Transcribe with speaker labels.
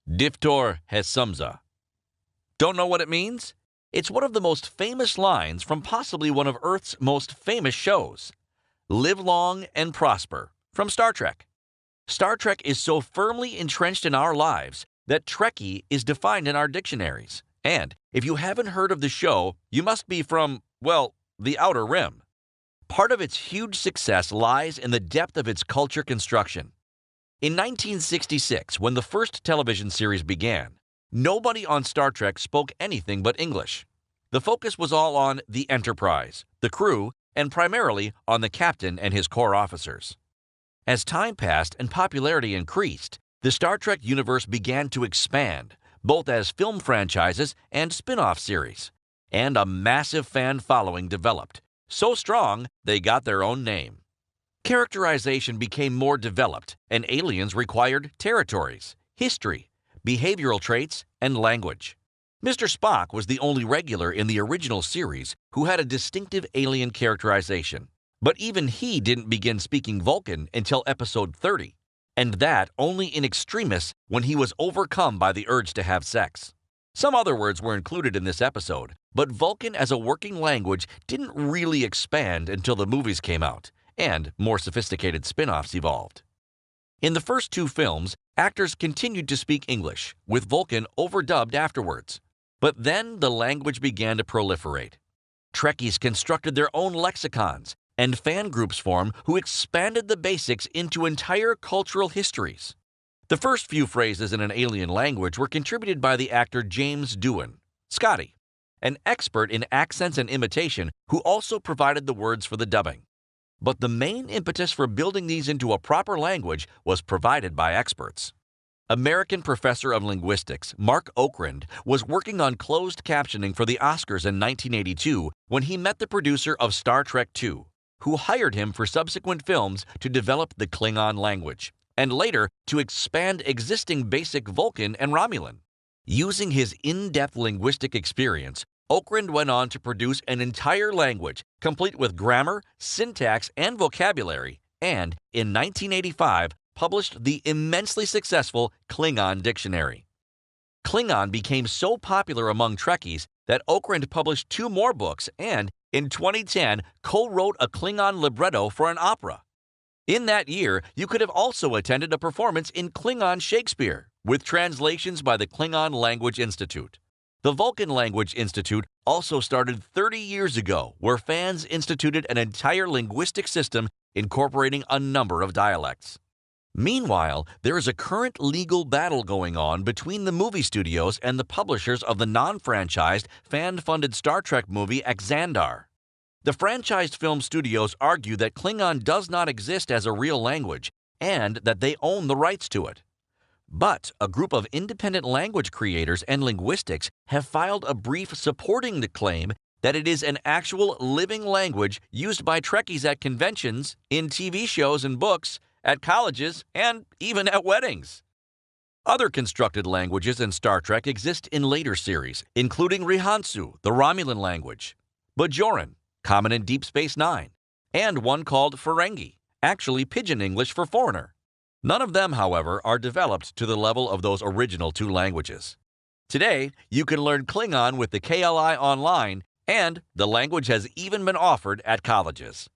Speaker 1: Diftor Hesumza. Don't know what it means? It's one of the most famous lines from possibly one of Earth's most famous shows. Live long and prosper, from Star Trek. Star Trek is so firmly entrenched in our lives that Trekkie is defined in our dictionaries. And if you haven't heard of the show, you must be from, well, the Outer Rim. Part of its huge success lies in the depth of its culture construction. In 1966, when the first television series began, nobody on Star Trek spoke anything but English. The focus was all on the Enterprise, the crew, and primarily on the captain and his core officers. As time passed and popularity increased, the Star Trek universe began to expand, both as film franchises and spin-off series, and a massive fan following developed, so strong they got their own name. Characterization became more developed, and aliens required territories, history, behavioral traits, and language. Mr. Spock was the only regular in the original series who had a distinctive alien characterization, but even he didn't begin speaking Vulcan until episode 30, and that only in extremis when he was overcome by the urge to have sex. Some other words were included in this episode, but Vulcan as a working language didn't really expand until the movies came out, and more sophisticated spin-offs evolved. In the first two films, actors continued to speak English, with Vulcan overdubbed afterwards. But then the language began to proliferate. Trekkies constructed their own lexicons, and fan groups formed who expanded the basics into entire cultural histories. The first few phrases in an alien language were contributed by the actor James Doohan, Scotty, an expert in accents and imitation who also provided the words for the dubbing. But the main impetus for building these into a proper language was provided by experts. American professor of linguistics Mark Okrand was working on closed captioning for the Oscars in 1982 when he met the producer of Star Trek II, who hired him for subsequent films to develop the Klingon language, and later to expand existing basic Vulcan and Romulan. Using his in-depth linguistic experience, Okrand went on to produce an entire language, complete with grammar, syntax, and vocabulary, and, in 1985, published the immensely successful Klingon Dictionary. Klingon became so popular among Trekkies that Okrand published 2 more books and, in 2010, co-wrote a Klingon libretto for an opera. In that year, you could have also attended a performance in Klingon Shakespeare, with translations by the Klingon Language Institute. The Vulcan Language Institute also started 30 years ago, where fans instituted an entire linguistic system incorporating a number of dialects. Meanwhile, there is a current legal battle going on between the movie studios and the publishers of the non-franchised, fan-funded Star Trek movie Xandar. The franchised film studios argue that Klingon does not exist as a real language and that they own the rights to it. But a group of independent language creators and linguistics have filed a brief supporting the claim that it is an actual living language used by Trekkies at conventions, in TV shows and books, at colleges, and even at weddings. Other constructed languages in Star Trek exist in later series, including Rihansu, the Romulan language, Bajoran, common in Deep Space Nine, and one called Ferengi, actually Pidgin English for foreigner. None of them, however, are developed to the level of those original 2 languages. Today, you can learn Klingon with the KLI online, and the language has even been offered at colleges.